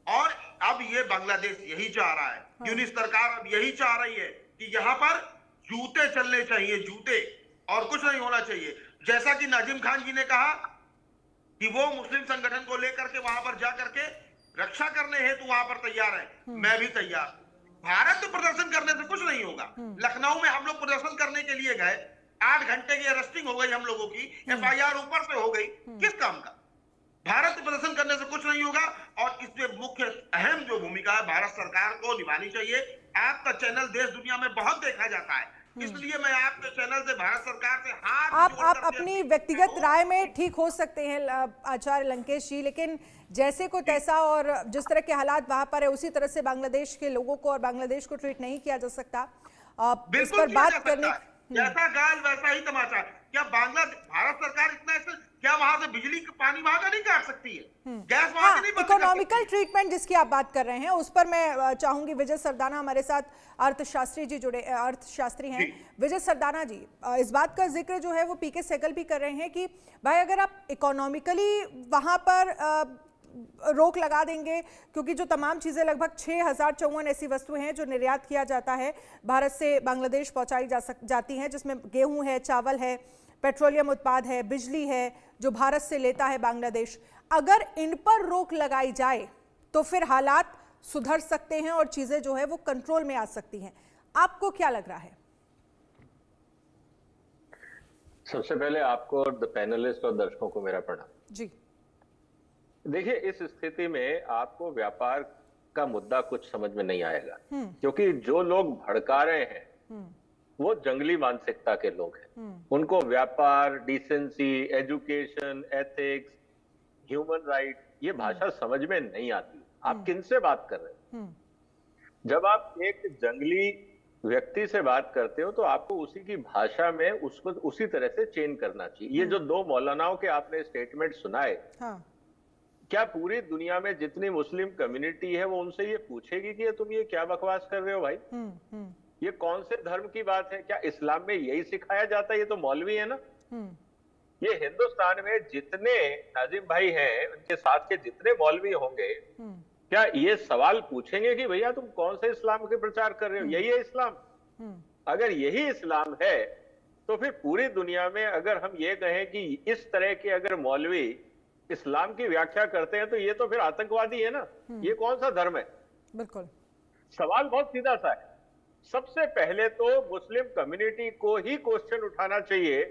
और अब ये बांग्लादेश यही चाह रहा है, यूनिट सरकार अब यही चाह रही है कि यहाँ पर जूते चलने चाहिए, जूते, और कुछ नहीं होना चाहिए। जैसा कि नाजिम खान जी ने कहा कि वो मुस्लिम संगठन को लेकर के वहां पर जाकर के रक्षा करने हेतु वहां पर तैयार है, मैं भी तैयार। भारत तो प्रदर्शन करने से कुछ नहीं होगा। लखनऊ में हम लोग प्रदर्शन करने के लिए गए, 8 घंटे की अरेस्टिंग हो गई हम लोगों की, FIR ऊपर से हो गई, किस काम का? भारत प्रदर्शन करने से कुछ नहीं होगा। और इसमें मुख्य अहम जो भूमिका है भारत सरकार को निभानी चाहिए। आपका चैनल देश दुनिया में बहुत देखा जाता है, इसलिए मैं आपके चैनल से भारत सरकार से हाथ आप अपनी व्यक्तिगत राय में ठीक हो सकते हैं आचार्य लंकेश जी, लेकिन जैसे को तैसा और जिस तरह के हालात वहां पर है उसी तरह से बांग्लादेश के लोगों को और बांग्लादेश को ट्रीट नहीं किया जा सकता। इस पर बात करने, जैसा गाल वैसा ही तमाचा। क्या भारत सरकार इतना, क्या वहां से बिजली पानी वहां का नहीं काट सकती है? गैस वहां की नहीं बंद कर सकती? इकोनॉमिकल ट्रीटमेंट जिसकी आप बात कर रहे हैं उस पर मैं चाहूंगी विजय सरदाना हमारे साथ अर्थशास्त्री जी जुड़े, अर्थशास्त्री हैं विजय सरदाना जी, इस बात का जिक्र जो है वो पीके सहगल भी कर रहे हैं कि भाई अगर आप इकोनॉमिकली वहां पर रोक लगा देंगे, क्योंकि जो तमाम चीज़ें लगभग 6054 ऐसी वस्तुएं हैं जो निर्यात किया जाता है भारत से बांग्लादेश पहुंचाई जाती हैं, जिसमें गेहूं है, चावल है, पेट्रोलियम उत्पाद है, बिजली है जो भारत से लेता है बांग्लादेश, अगर इन पर रोक लगाई जाए तो फिर हालात सुधर सकते हैं और चीजें जो है वो कंट्रोल में आ सकती हैं। आपको क्या लग रहा है? सबसे पहले आपको और पैनलिस्ट और दर्शकों को मेरा प्रणाम जी। देखिए, इस स्थिति में आपको व्यापार का मुद्दा कुछ समझ में नहीं आएगा, क्योंकि जो लोग भड़का रहे हैं वो जंगली मानसिकता के लोग हैं। उनको व्यापार, decency, education, ethics, human right, ये भाषा समझ में नहीं आती। आप किनसे बात कर रहे हैं? जब आप एक जंगली व्यक्ति से बात करते हो तो आपको उसी की भाषा में उसको उसी तरह से चेंज करना चाहिए। ये जो दो मौलानाओं के आपने स्टेटमेंट सुनाए, क्या पूरी दुनिया में जितनी मुस्लिम कम्युनिटी है वो उनसे ये पूछेगी कि तुम ये क्या बकवास कर रहे हो भाई? ये कौन से धर्म की बात है? क्या इस्लाम में यही सिखाया जाता है? ये तो मौलवी है ना। ये हिंदुस्तान में जितने नाजिम भाई हैं, उनके साथ के जितने मौलवी होंगे, क्या ये सवाल पूछेंगे कि भैया तुम कौन से इस्लाम के प्रचार कर रहे हो? यही है इस्लाम? अगर यही इस्लाम है तो फिर पूरी दुनिया में अगर हम ये कहें कि इस तरह के अगर मौलवी इस्लाम की व्याख्या करते हैं तो ये तो फिर आतंकवादी है ना। ये कौन सा धर्म है? बिल्कुल। सवाल बहुत सीधा सा है। सबसे पहले तो मुस्लिम कम्युनिटी को ही क्वेश्चन उठाना चाहिए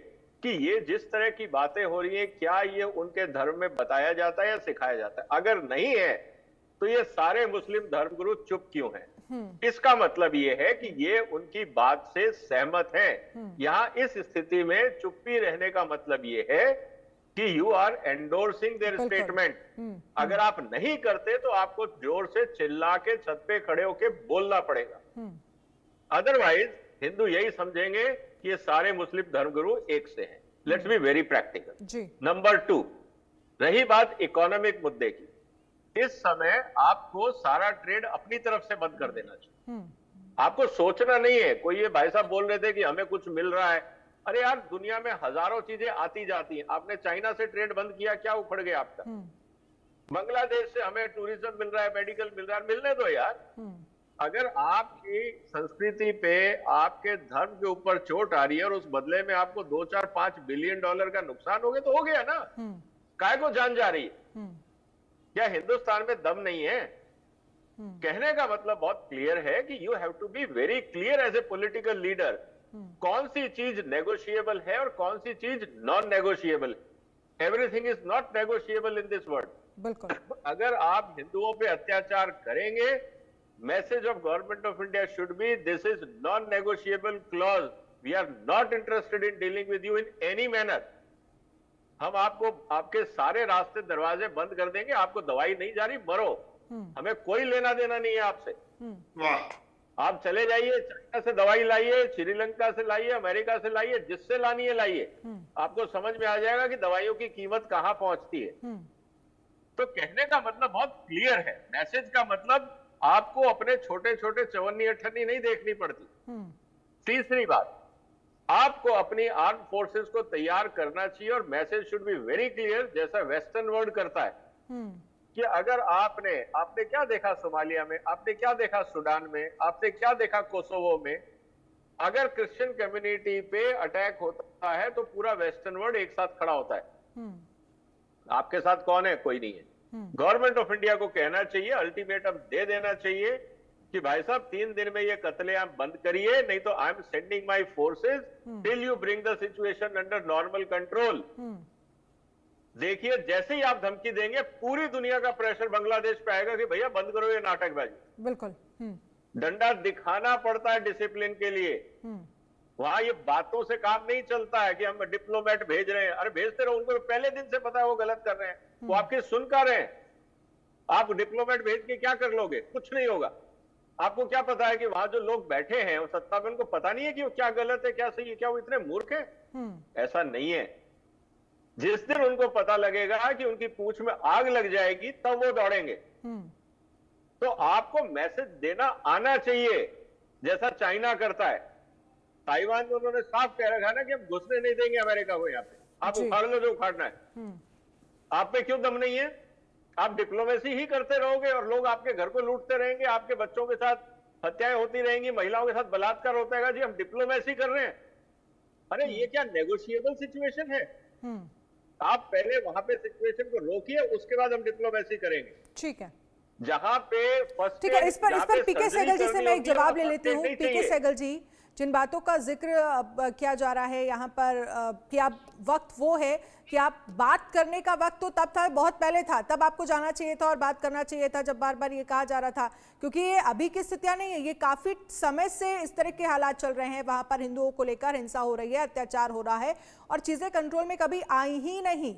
कि ये जिस तरह की बातें हो रही हैं, क्या ये उनके धर्म में बताया जाता है या सिखाया जाता है? अगर नहीं है तो ये सारे मुस्लिम धर्मगुरु चुप क्यों हैं? इसका मतलब ये है कि ये उनकी बात से सहमत हैं। यहाँ इस स्थिति में चुप्पी रहने का मतलब ये है कि you are endorsing their statement. अगर आप नहीं करते तो आपको जोर से चिल्ला के छत पे खड़े होके बोलना पड़ेगा। अदरवाइज हिंदू यही समझेंगे कि ये सारे मुस्लिम धर्मगुरु एक से हैं। Let's be very practical. Number 2, रही बात इकोनॉमिक मुद्दे की, इस समय आपको सारा ट्रेड अपनी तरफ से बंद कर देना चाहिए। आपको सोचना नहीं है। कोई ये भाई साहब बोल रहे थे कि हमें कुछ मिल रहा है। अरे यार, दुनिया में हजारों चीजें आती जाती हैं। आपने चाइना से ट्रेड बंद किया, क्या उखड़ गया आपका? बांग्लादेश से हमें टूरिज्म मिल रहा है, मेडिकल मिल रहा है, मिलने दो यार। अगर आपकी संस्कृति पे, आपके धर्म के ऊपर चोट आ रही है और उस बदले में आपको 2-4-5 बिलियन डॉलर का नुकसान हो गया तो हो गया ना। काय को जान जा रही है? क्या हिंदुस्तान में दम नहीं है? कहने का मतलब बहुत क्लियर है कि you have to be very clear as a political leader, कौन सी चीज नेगोशिएबल है और कौन सी चीज non negotiable. Everything is not negotiable in this world. बिल्कुल। अगर आप हिंदुओं पे अत्याचार करेंगे, message of government of India should be this is non negotiable clause, we are not interested in dealing with you in any manner. हम आपको आपके सारे रास्ते दरवाजे बंद कर देंगे। आपको दवाई नहीं जा रही, मरो, हमें कोई लेना देना नहीं है आपसे। आप चले जाइए, चाइना से दवाई लाइए, श्रीलंका से लाइए, अमेरिका से लाइए, जिससे लानी है लाइए। आपको समझ में आ जाएगा कि दवाइयों की कीमत कहां पहुंचती है। तो कहने का मतलब बहुत क्लियर है। मैसेज का मतलब आपको अपने छोटे छोटे चवन्नी अठन्नी नहीं देखनी पड़ती। तीसरी बात, आपको अपनी आर्म फोर्सेस को तैयार करना चाहिए और message should be very clear, जैसा वेस्टर्न वर्ल्ड करता है कि अगर आपने क्या देखा सोमालिया में, आपने क्या देखा सूडान में, आपने क्या देखा कोसोवो में, अगर क्रिश्चियन कम्युनिटी पे अटैक होता है तो पूरा वेस्टर्न वर्ल्ड एक साथ खड़ा होता है। आपके साथ कौन है? कोई नहीं है। गवर्नमेंट ऑफ इंडिया को कहना चाहिए, अल्टीमेटम दे देना चाहिए कि भाई साहब 3 दिन में ये कत्लेआम बंद करिए, नहीं तो I am sending my forces till you bring the situation under normal control. देखिए, जैसे ही आप धमकी देंगे पूरी दुनिया का प्रेशर बांग्लादेश पे आएगा कि भैया बंद करो ये नाटकबाजी। बिल्कुल। डंडा दिखाना पड़ता है डिसिप्लिन के लिए। वहां ये बातों से काम नहीं चलता है कि हम डिप्लोमेट भेज रहे हैं। अरे भेजते रहो, उनको पहले दिन से पता है वो गलत कर रहे हैं, वो आपकी सुन कर रहे हैं। आप डिप्लोमेट भेज के क्या कर लोगे? कुछ नहीं होगा। आपको क्या पता है कि वहां जो लोग बैठे हैं वो सत्ता में, उनको पता नहीं है कि वो क्या गलत है क्या सही है? क्या वो इतने मूर्ख हैं? ऐसा नहीं है। जिस दिन उनको पता लगेगा कि उनकी पूंछ में आग लग जाएगी तब वो दौड़ेंगे। तो आपको मैसेज देना आना चाहिए, जैसा चाइना करता है। ताइवान में उन्होंने साफ कह रखा ना कि हम घुसने नहीं देंगे अमेरिका को यहाँ पे, आप उखाड़ लो जो उखाड़ना है। आप पे क्यों दम नहीं है? आप डिप्लोमेसी ही करते रहोगे और लोग आपके घर को लूटते रहेंगे, आपके बच्चों के साथ हत्याएं होती रहेंगी, महिलाओं के साथ बलात्कार होता है। जी हम डिप्लोमेसी कर रहे हैं। अरे ये क्या नेगोशिएबल सिचुएशन है? आप पहले वहां पे सिचुएशन को रोकिए, उसके बाद हम डिप्लोमेसी करेंगे। ठीक है, जहां पे फर्स्ट ठीक है। इस पर पीके सहगल जी से मैं एक जवाब ले लेती हूँ। पीके सहगल जी, जिन बातों का जिक्र किया जा रहा है यहाँ पर कि अब वक्त वो है कि आप बात करने का वक्त तो तब था, बहुत पहले था, तब आपको जाना चाहिए था और बात करना चाहिए था जब बार बार ये कहा जा रहा था, क्योंकि ये अभी की स्थितियां नहीं है, ये काफी समय से इस तरह के हालात चल रहे हैं। वहां पर हिंदुओं को लेकर हिंसा हो रही है, अत्याचार हो रहा है और चीजें कंट्रोल में कभी आई ही नहीं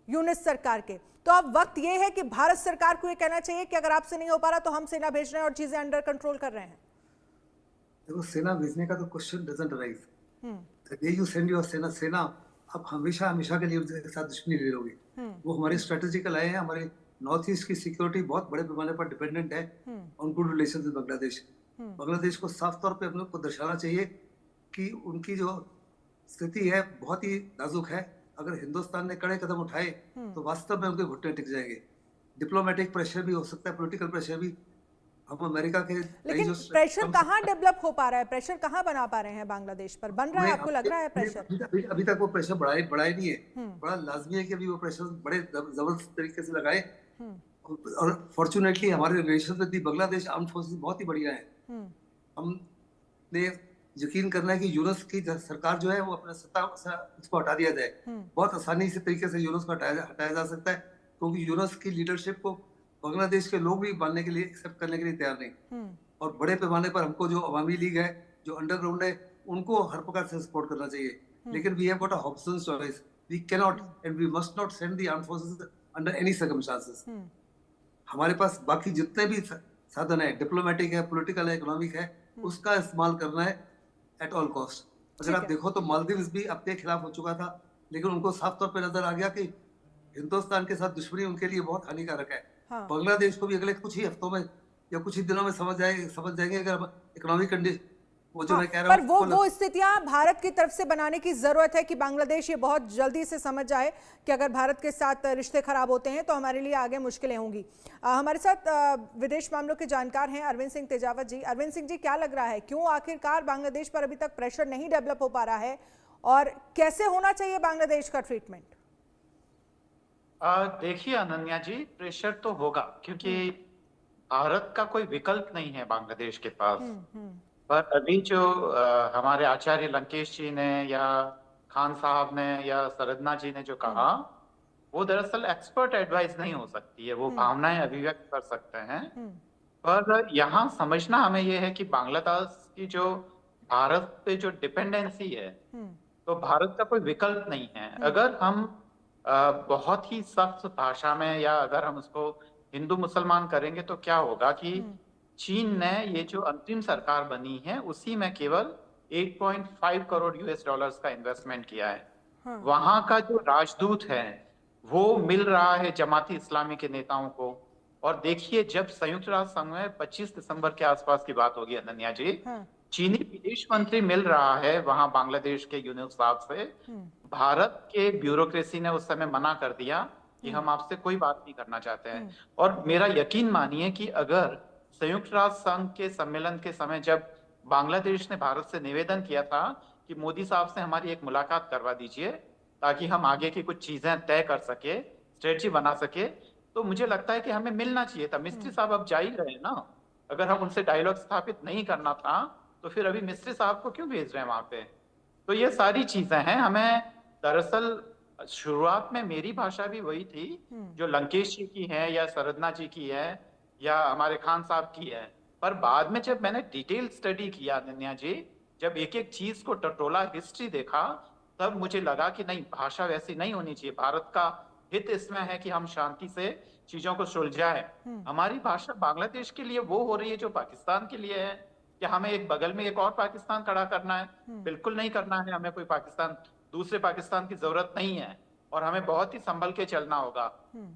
यूनिस सरकार के। तो अब वक्त ये है कि भारत सरकार को ये कहना चाहिए कि अगर आपसे नहीं हो पा रहा तो हम सेना भेज रहे हैं और चीजें अंडर कंट्रोल कर रहे हैं। देखो, सेना भेजने का तो question doesn't arise. The day you send your सेना, आप हमेशा हमेशा के लिए उनके साथ दुश्मनी ले लोगे। वो हमारे स्ट्रेटेजिकल आए हैं, हमारे नॉर्थ ईस्ट की सिक्योरिटी बहुत बड़े पैमाने पर डिपेंडेंट है on good relation with Bangladesh. Bangladesh को साफ तौर पे अपने को दर्शाना चाहिए कि उनकी जो स्थिति है बहुत ही नाजुक है। अगर हिंदुस्तान ने कड़े कदम उठाए तो वास्तव में उनके घुटने टिक जाएंगे। डिप्लोमेटिक प्रेशर भी हो सकता है, पॉलिटिकल प्रेशर भी। हम अमेरिका के लेकिन प्रेशर कहाँ डेवलप हो पा रहा है, प्रेशर कहाँ बना पा रहे हैं बांग्लादेश पर? बन रहा है, आपको लग रहा है प्रेशर? अभी तक वो प्रेशर बढ़ा ही नहीं है। बड़ा लाजमी है कि अभी वो प्रेशर बड़े जबरदस्त तरीके से लगाए। और फॉर्चुनेटली हमारे relation with Bangladesh armed forces बहुत ही बढ़िया है। हमने यकीन करना है कि यूनुस की सरकार जो है वो अपने सत्ता उसको हटा दिया जाए। बहुत आसानी से तरीके से यूनुस को हटाया जा सकता है, क्योंकि यूनुस की लीडरशिप को बांग्लादेश के लोग भी मानने के लिए, एक्सेप्ट करने के लिए तैयार नहीं। और बड़े पैमाने पर हमको जो अवामी लीग है, जो अंडरग्राउंड है, उनको हर प्रकार से सपोर्ट करना चाहिए। लेकिन we have got a Hobson's choice. We can not and we must not send the armed forces under any circumstances. हमारे पास बाकी जितने भी साधन है, डिप्लोमेटिक है, पॉलिटिकल है, इकोनॉमिक है, उसका इस्तेमाल करना है एट ऑल कॉस्ट। अगर आप देखो तो मालदीव्स भी अपने खिलाफ हो चुका था, लेकिन उनको साफ तौर पर नजर आ गया कि हिंदुस्तान के साथ दुश्मनी उनके लिए बहुत हानिकारक है। बांग्लादेश को भी अगले कुछ ही हफ्तों में या कुछ ही दिनों में समझ जाएंगे अगर इकोनॉमिक कंडीशन वो जो मैं कह रहा हूं। पर वो स्थितियां भारत की तरफ से बनाने की जरूरत है कि बांग्लादेश ये बहुत जल्दी से समझ जाए कि अगर भारत के साथ रिश्ते खराब होते हैं तो हमारे लिए आगे मुश्किलें होंगी। हमारे साथ विदेश मामलों के जानकार हैं अरविंद सिंह तेजावत जी। अरविंद सिंह जी, क्या लग रहा है, क्यों आखिरकार बांग्लादेश पर अभी तक प्रेशर नहीं डेवलप हो पा रहा है और कैसे होना चाहिए बांग्लादेश का ट्रीटमेंट? देखिए अनन्या जी, प्रेशर तो होगा क्योंकि भारत का कोई विकल्प नहीं है बांग्लादेश के पास। पर अभी जो हमारे आचार्य लंकेश जी ने या खान साहब ने या सरदना जी ने जो कहा, वो दरअसल एक्सपर्ट एडवाइस नहीं हो सकती है। वो भावनाएं अभिव्यक्त कर सकते हैं, पर यहाँ समझना हमें ये है कि बांग्लादेश की जो भारत पे जो डिपेंडेंसी है, तो भारत का कोई विकल्प नहीं है। अगर हम बहुत ही सख्त भाषा में या अगर हम उसको हिंदू मुसलमान करेंगे तो क्या होगा कि चीन ने ये जो अंतरिम सरकार बनी है उसी में केवल 8.5 करोड़ यूएस डॉलर्स का इन्वेस्टमेंट किया है। वहां का जो राजदूत है वो मिल रहा है जमाती इस्लामी के नेताओं को। और देखिए, जब संयुक्त राष्ट्र संघ में 25 दिसंबर के आसपास की बात होगी अनन्या जी, चीनी विदेश मंत्री मिल रहा है वहां बांग्लादेश के यूनुस साहब से। भारत के ब्यूरोक्रेसी ने उस समय मना कर दिया कि हम आपसे कोई बात नहीं करना चाहते हैं। और मेरा यकीन मानिए कि अगर संयुक्त राष्ट्र संघ के सम्मेलन के समय जब बांग्लादेश ने भारत से निवेदन किया था कि मोदी साहब से हमारी एक मुलाकात करवा दीजिए ताकि हम आगे की कुछ चीजें तय कर सके, स्ट्रेटजी बना सके, तो मुझे लगता है कि हमें मिलना चाहिए था। मिस्त्री साहब अब जा ही रहे हैं ना। अगर हम उनसे डायलॉग स्थापित नहीं करना था तो फिर अभी मिस्त्री साहब को क्यों भेज रहे हैं वहां पे? तो ये सारी चीजें हैं। हमें दरअसल शुरुआत में मेरी भाषा भी वही थी जो लंकेश जी की है या सरदना जी की है या हमारे खान साहब की है। पर बाद में जब मैंने डिटेल स्टडी किया अनन्या जी, जब एक एक चीज को टटोला, हिस्ट्री देखा, तब मुझे लगा कि नहीं, भाषा वैसी नहीं होनी चाहिए। भारत का हित इसमें है कि हम शांति से चीजों को सुलझाएं। हमारी भाषा बांग्लादेश के लिए वो हो रही है जो पाकिस्तान के लिए है। क्या हमें एक बगल में एक और पाकिस्तान खड़ा करना है? बिल्कुल नहीं करना है। हमें कोई पाकिस्तान, दूसरे पाकिस्तान की जरूरत नहीं है और हमें बहुत ही संभल के चलना होगा।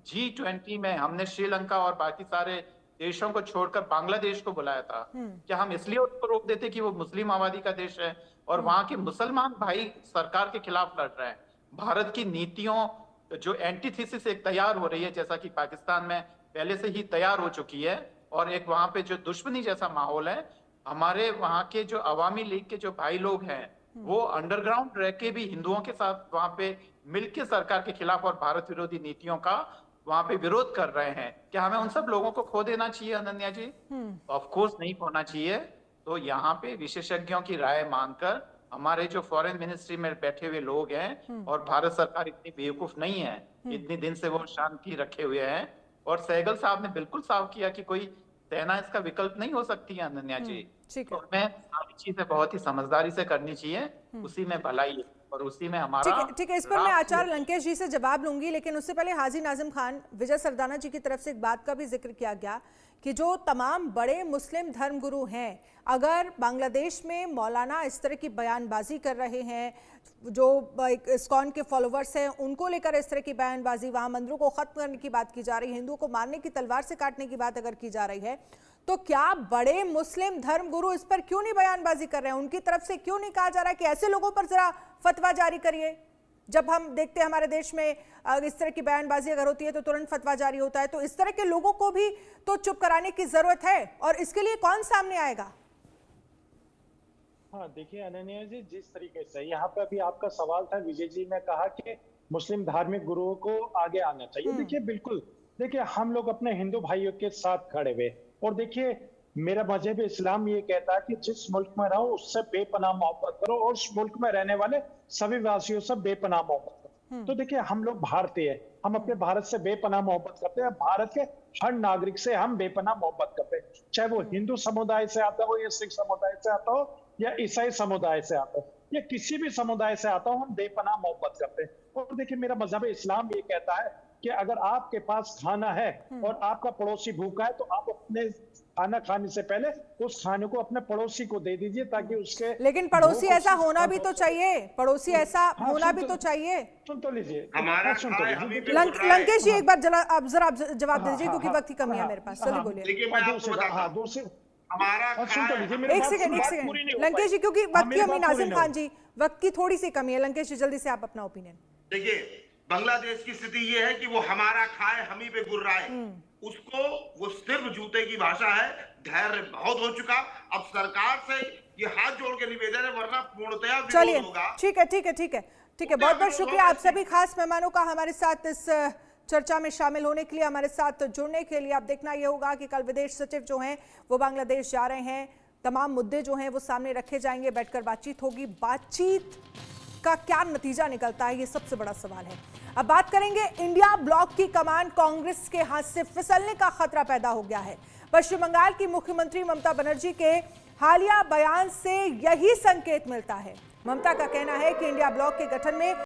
G20 में हमने श्रीलंका और बाकी सारे देशों को छोड़कर बांग्लादेश को बुलाया था। क्या हम इसलिए उसको रोक देते कि वो मुस्लिम आबादी का देश है और वहां के मुसलमान भाई सरकार के खिलाफ लड़ रहे हैं? भारत की नीतियों जो एंटीथेसिस एक तैयार हो रही है, जैसा कि पाकिस्तान में पहले से ही तैयार हो चुकी है, और एक वहां पे जो दुश्मनी जैसा माहौल है, हमारे वहां के जो अवामी लीग के जो भाई लोग हैं वो अंडरग्राउंड रह के भी हिंदुओं के साथ वहां पे मिलकर सरकार के खिलाफ और भारत विरोधी नीतियों का वहां पे विरोध कर रहे हैं। क्या हमें उन सब लोगों को खो देना चाहिए अनन्या जी? ऑफ कोर्स नहीं खोना चाहिए। तो यहाँ पे विशेषज्ञों की राय मानकर हमारे जो फॉरेन मिनिस्ट्री में बैठे हुए लोग हैं, और भारत सरकार इतनी बेवकूफ नहीं है, इतनी दिन से वो शांति रखे हुए हैं, और सहगल साहब ने बिल्कुल साफ किया कि कोई सेना इसका विकल्प नहीं हो सकती है अनन्या जी। ठीक है, तो हमें सारी चीजें बहुत ही समझदारी से करनी चाहिए, उसी में भलाई है और उसी में हमारा। ठीक है, इस पर मैं आचार्य लंकेश जी से जवाब लूंगी, लेकिन उससे पहले हाजी नाजिम खान, विजय सरदाना जी की तरफ से एक बात का भी जिक्र किया गया कि जो तमाम बड़े मुस्लिम धर्मगुरु हैं, अगर बांग्लादेश में मौलाना इस तरह की बयानबाजी कर रहे हैं, जो इस्कॉन के फॉलोवर्स हैं उनको लेकर इस तरह की बयानबाजी, वहां मंदिरों को खत्म करने की बात की जा रही है, हिंदुओं को मारने की तलवार से काटने की बात अगर की जा रही है, तो क्या बड़े मुस्लिम धर्मगुरु इस पर क्यों नहीं बयानबाजी कर रहे हैं? उनकी तरफ से क्यों नहीं कहा जा रहा है कि ऐसे लोगों पर जरा फतवा जारी करिए? जब हम देखते हैं हमारे देश में इस तरह की बयानबाजी अगर होती है तो तुरंत फतवा जारी होता है, तो इस तरह के लोगों को भी तो चुप कराने की जरूरत है, और इसके लिए कौन सामने आएगा? हाँ देखिए अनन्या जी, जिस तरीके से यहाँ पे अभी आपका सवाल था, विजय जी ने कहा कि मुस्लिम धार्मिक गुरुओं को आगे आना चाहिए। देखिए बिल्कुल, देखिए हम लोग अपने हिंदू भाइयों के साथ खड़े हुए, और देखिए मेरा मजहब इस्लाम ये कहता है कि जिस मुल्क में रहो उससे बेपनाह मोहब्बत करो, और उस मुल्क में रहने वाले सभी वासियों से बेपनाह मोहब्बत करो। तो देखिए हम लोग भारतीय हैं, हम अपने भारत से बेपनाह मोहब्बत करते हैं, भारत के हर नागरिक से हम बेपनाह मोहब्बत करते हैं, चाहे वो हिंदू समुदाय से आता हो, या सिख समुदाय से आता हो, या ईसाई समुदाय से आता हो, या किसी भी समुदाय से आता हो, हम बेपनाह मोहब्बत करते हैं। और देखिए मेरा मजहब इस्लाम ये कहता है कि अगर आपके पास खाना है और आपका पड़ोसी भूखा है, तो आप अपने खाना खाने से पहले उस खाने को अपने पड़ोसी को दे दीजिए, ताकि उसके। लेकिन पड़ोसी ऐसा होना भी तो चाहिए, पड़ोसी ऐसा होना भी तो चाहिए। सुन तो लीजिए, हमारा सुन तो लीजिए। लंकेश जी एक बार जरा जवाब दीजिए, क्योंकि वक्त की कमी है मेरे पास। चलिए बोलिए। देखिए मैं आपको बताता हूं, हमारा सुन तो लीजिए, एक सेकंड लंकेश जी, क्योंकि वक्त की कमी, नाजिम खान जी वक्त की थोड़ी सी कमी है। लंकेश जी जल्दी से आप अपना ओपिनियन। देखिए बांग्लादेश की स्थिति ये है कि वो हमारा खाए हम ही पे गुर्राए, उसको वो सिर्फ जूते की भाषा है। धैर्य बहुत हो चुका, अब सरकार से ये हाथ जोड़ के निवेदन है, वरना पूर्णतया विरोध होगा। ठीक है, बहुत बहुत शुक्रिया आप सभी खास मेहमानों का हमारे साथ इस चर्चा में शामिल होने के लिए, हमारे साथ जुड़ने के लिए। अब देखना यह होगा कि कल विदेश सचिव जो हैं वो बांग्लादेश जा रहे हैं, तमाम मुद्दे जो हैं वो सामने रखे जाएंगे, बैठकर बातचीत होगी, बातचीत का क्या नतीजा निकलता है ये सबसे बड़ा सवाल है। अब बात करेंगे इंडिया ब्लॉक की कमान कांग्रेस के हाथ से फिसलने का खतरा पैदा हो गया है। पश्चिम बंगाल की मुख्यमंत्री ममता बनर्जी के हालिया बयान से यही संकेत मिलता है। ममता का कहना है कि इंडिया ब्लॉक के गठन में